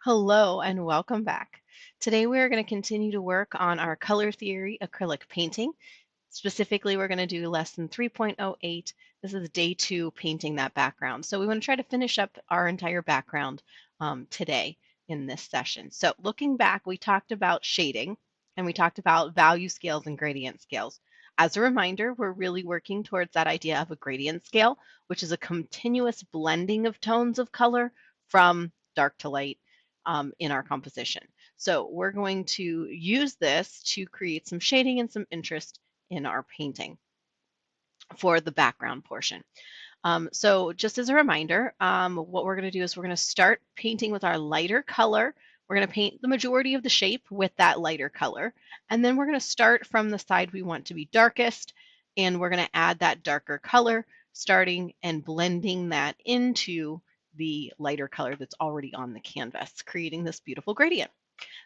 Hello and welcome back. Today we are going to continue to work on our color theory acrylic painting. Specifically, we're going to do lesson 3.08. This is day 2, painting that background. So we want to try to finish up our entire background today in this session. So looking back, we talked about shading and we talked about value scales and gradient scales. As a reminder, we're really working towards that idea of a gradient scale, which is a continuous blending of tones of color from dark to light in our composition. So we're going to use this to create some shading and some interest in our painting for the background portion. So just as a reminder, what we're going to do is we're going to start painting with our lighter color. We're going to paint the majority of the shape with that lighter color. And then we're going to start from the side we want to be darkest, and we're going to add that darker color, starting and blending that into the lighter color that's already on the canvas, creating this beautiful gradient.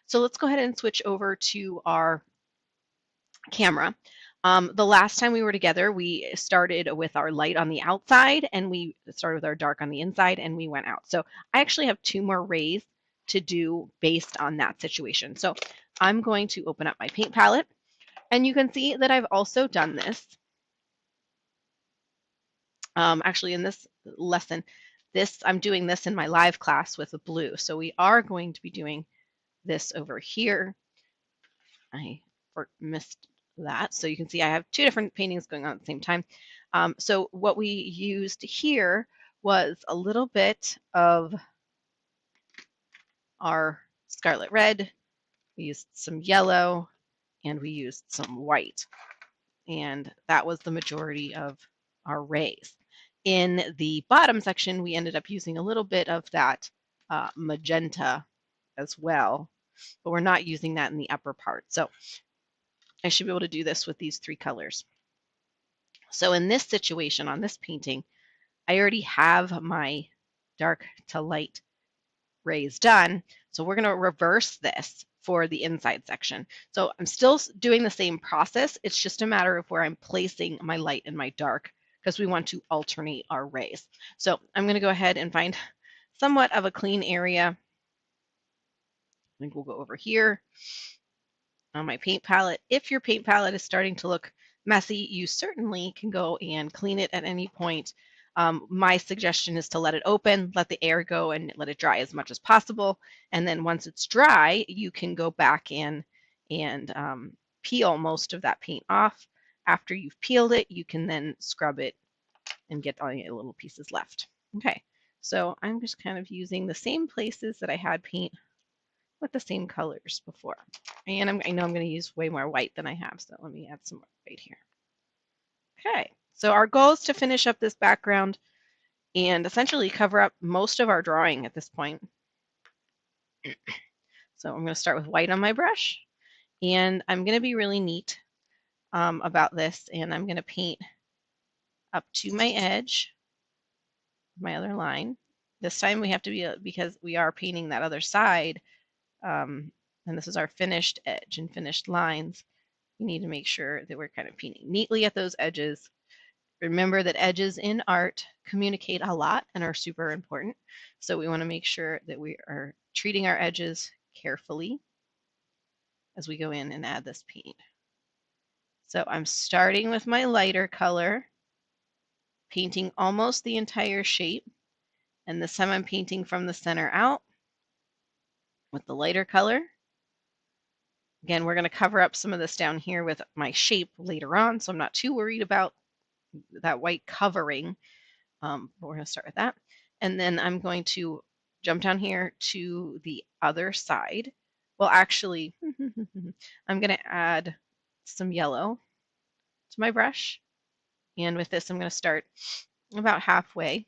So let's go ahead and switch over to our camera. The last time we were together, we started with our light on the outside and we started with our dark on the inside and we went out. So I actually have 2 more rays to do based on that situation. So I'm going to open up my paint palette and you can see that I've also done this. Actually in this lesson, I'm doing this in my live class with a blue. So we are going to be doing this over here. I missed that. So you can see I have 2 different paintings going on at the same time. So what we used here was a little bit of our scarlet red, we used some yellow, and we used some white. And that was the majority of our rays. In the bottom section, we ended up using a little bit of that magenta as well, but we're not using that in the upper part. So I should be able to do this with these 3 colors. So in this situation, on this painting, I already have my dark to light rays done. So we're going to reverse this for the inside section. So I'm still doing the same process. It's just a matter of where I'm placing my light and my dark because we want to alternate our rays. So I'm going to go ahead and find somewhat of a clean area. I think we'll go over here on my paint palette. If your paint palette is starting to look messy, you certainly can go and clean it at any point. My suggestion is to let it open, let the air go, and let it dry as much as possible. And then once it's dry, you can go back in and peel most of that paint off. After you've peeled it, you can then scrub it and get all your little pieces left. Okay, so I'm just kind of using the same places that I had paint with the same colors before. And I know I'm going to use way more white than I have, so let me add some more white here. Okay, so our goal is to finish up this background and essentially cover up most of our drawing at this point. So I'm going to start with white on my brush, and I'm going to be really neat about this, and I'm going to paint up to my edge, my other line. This time we have to be, because we are painting that other side, and this is our finished edge and finished lines, we need to make sure that we're kind of painting neatly at those edges. Remember that edges in art communicate a lot and are super important. So we want to make sure that we are treating our edges carefully as we go in and add this paint. So I'm starting with my lighter color, painting almost the entire shape. And this time I'm painting from the center out with the lighter color. Again, we're going to cover up some of this down here with my shape later on, so I'm not too worried about that white covering. But we're going to start with that. And then I'm going to jump down here to the other side. Well, actually, I'm going to add some yellow to my brush. And with this, I'm going to start about halfway.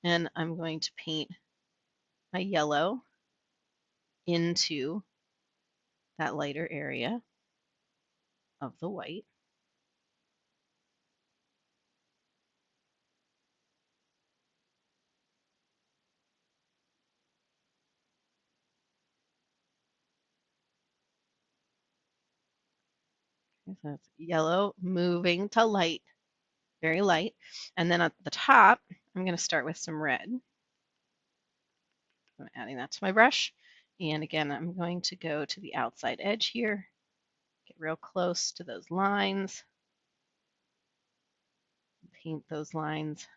And I'm going to paint my yellow into that lighter area of the white. So that's yellow moving to light, very light. And then at the top, I'm going to start with some red. I'm adding that to my brush. And again, I'm going to go to the outside edge here, get real close to those lines, paint those lines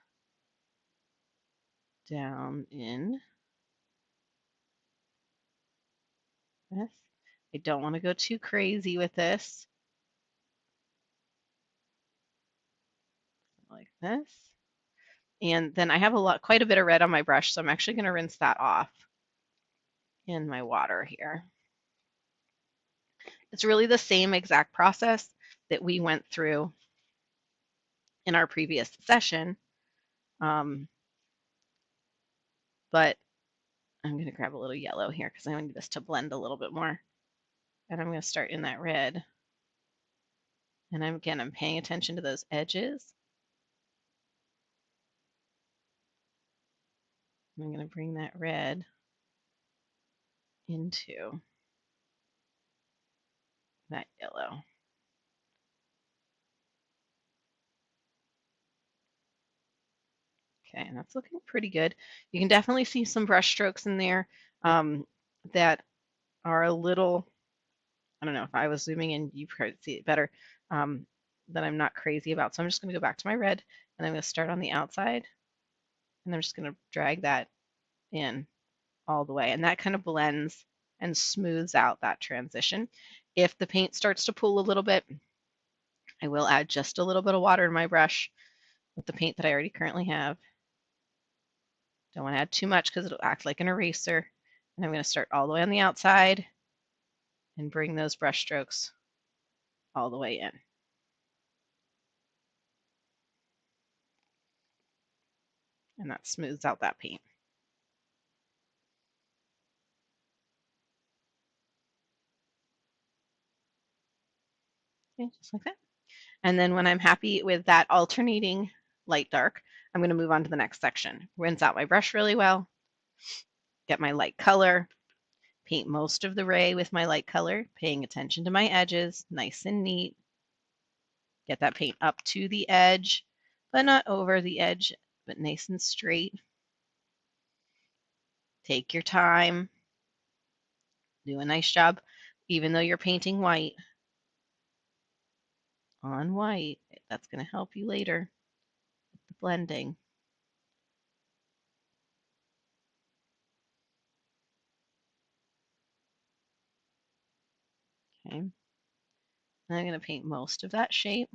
down in this. I don't want to go too crazy with this, like this. And then I have quite a bit of red on my brush, so I'm actually going to rinse that off in my water here. It's really the same exact process that we went through in our previous session, but I'm going to grab a little yellow here because I need this to blend a little bit more. And I'm going to start in that red. And I'm paying attention to those edges. I'm going to bring that red into that yellow. Okay, and that's looking pretty good. You can definitely see some brush strokes in there that are a little, I don't know, if I was zooming in, you could see it better, that I'm not crazy about. So I'm just going to go back to my red, and I'm going to start on the outside, and I'm just going to drag that in all the way. And that kind of blends and smooths out that transition. If the paint starts to pool a little bit, I will add just a little bit of water in my brush with the paint that I already currently have. Don't want to add too much because it'll act like an eraser. And I'm going to start all the way on the outside and bring those brush strokes all the way in. And that smooths out that paint. Okay, just like that. And then when I'm happy with that alternating light dark, I'm going to move on to the next section. Rinse out my brush really well, get my light color, paint most of the ray with my light color, paying attention to my edges, nice and neat. Get that paint up to the edge, but not over the edge, but nice and straight. Take your time. Do a nice job, even though you're painting white on white. That's going to help you later with the blending. Okay. And I'm going to paint most of that shape.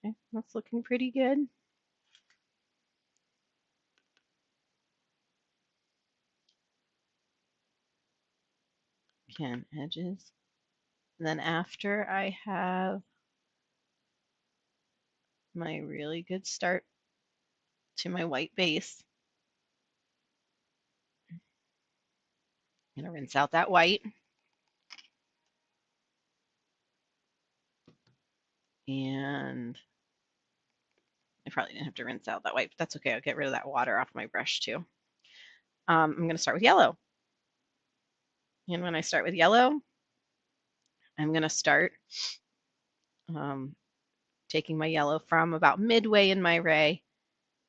Okay, that's looking pretty good. Again, edges. And then after I have my really good start to my white base, I'm going to rinse out that white. And I probably didn't have to rinse out that white, but that's okay. I'll get rid of that water off my brush too. I'm going to start with yellow. And when I start with yellow, I'm going to start taking my yellow from about midway in my ray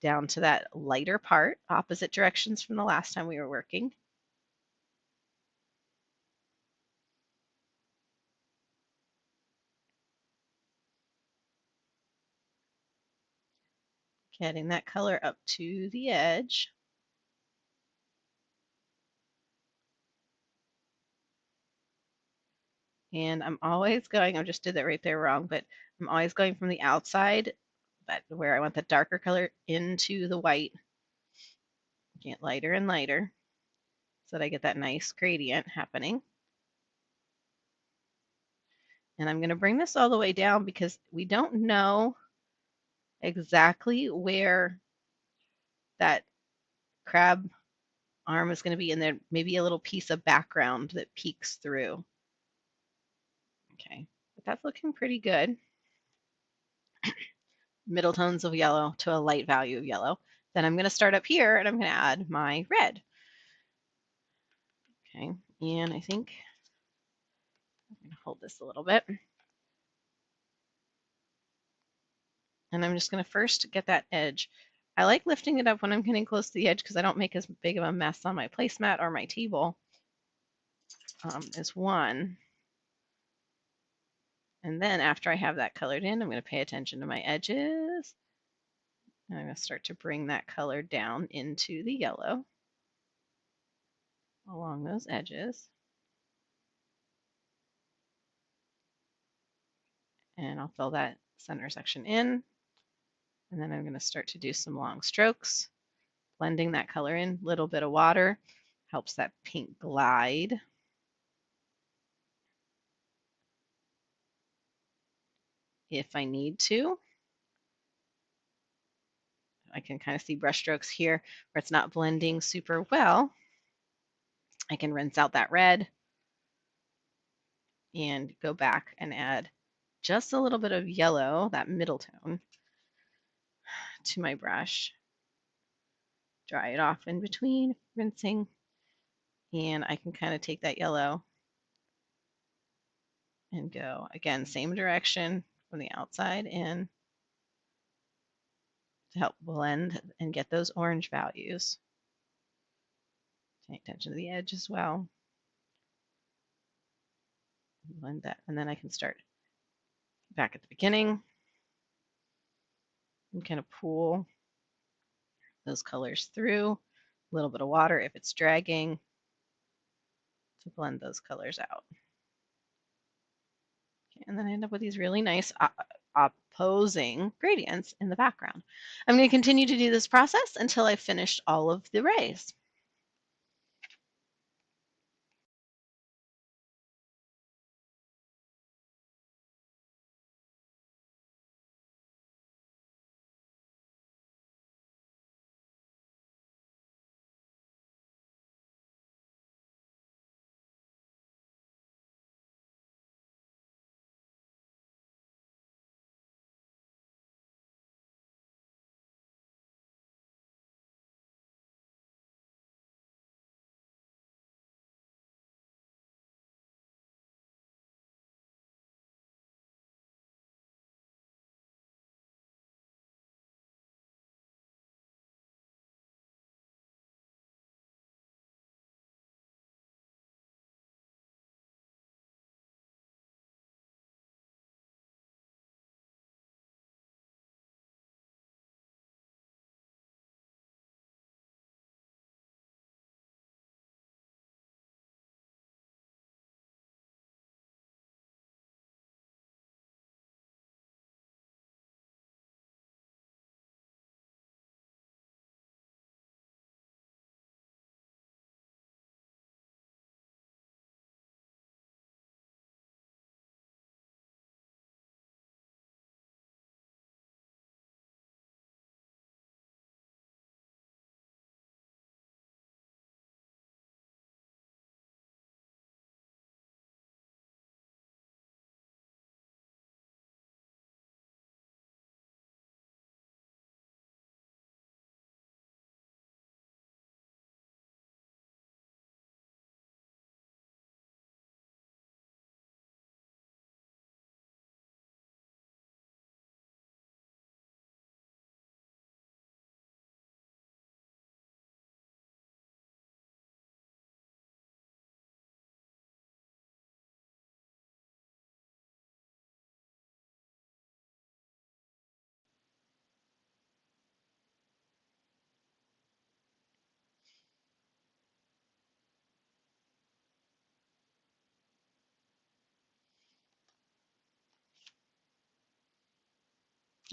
down to that lighter part, opposite directions from the last time we were working. Getting that color up to the edge. And I'm always going, I just did that right there wrong, but I'm always going from the outside, that where I want the darker color, into the white. Get lighter and lighter so that I get that nice gradient happening. And I'm going to bring this all the way down because we don't know exactly where that crab arm is going to be, and there may be a little piece of background that peeks through. Okay, but that's looking pretty good. Middle tones of yellow to a light value of yellow. Then I'm going to start up here and I'm going to add my red. Okay, and I think hold this a little bit. And I'm just going to first get that edge. I like lifting it up when I'm getting close to the edge because I don't make as big of a mess on my placemat or my table, is one. And then after I have that colored in, I'm going to pay attention to my edges. And I'm going to start to bring that color down into the yellow along those edges. And I'll fill that center section in. And then I'm going to start to do some long strokes, blending that color in. A little bit of water helps that paint glide. If I need to, I can kind of see brush strokes here where it's not blending super well. I can rinse out that red and go back and add just a little bit of yellow, that middle tone, to my brush. Dry it off in between rinsing, and I can kind of take that yellow and go again, same direction from the outside in to help blend and get those orange values. Pay attention to the edge as well. Blend that, and then I can start back at the beginning and kind of pull those colors through. A little bit of water if it's dragging to blend those colors out. Okay, and then I end up with these really nice opposing gradients in the background. I'm going to continue to do this process until I've finished all of the rays.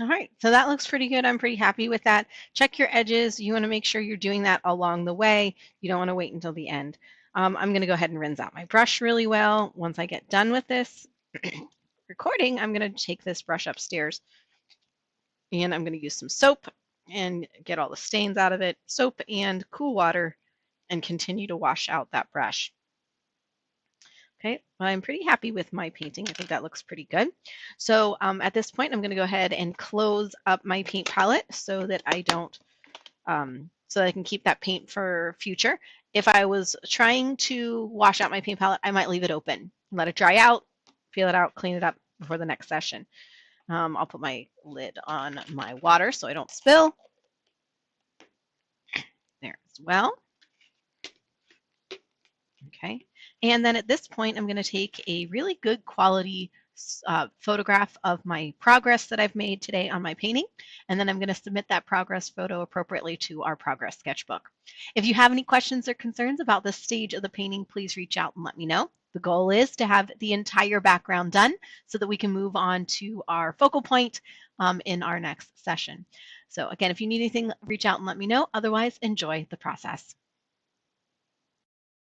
All right, so that looks pretty good. I'm pretty happy with that. Check your edges. You want to make sure you're doing that along the way. You don't want to wait until the end. I'm going to go ahead and rinse out my brush really well. Once I get done with this recording, I'm going to take this brush upstairs and I'm going to use some soap and get all the stains out of it. Soap and cool water, and continue to wash out that brush. Okay, I'm pretty happy with my painting. I think that looks pretty good. So at this point, I'm going to go ahead and close up my paint palette so that I don't, so that I can keep that paint for future. If I was trying to wash out my paint palette, I might leave it open, let it dry out, peel it out, clean it up before the next session. I'll put my lid on my water so I don't spill. There as well. Okay, and then at this point, I'm going to take a really good quality photograph of my progress that I've made today on my painting, and then I'm going to submit that progress photo appropriately to our progress sketchbook. If you have any questions or concerns about this stage of the painting, please reach out and let me know. The goal is to have the entire background done so that we can move on to our focal point in our next session. So again, if you need anything, reach out and let me know. Otherwise, enjoy the process.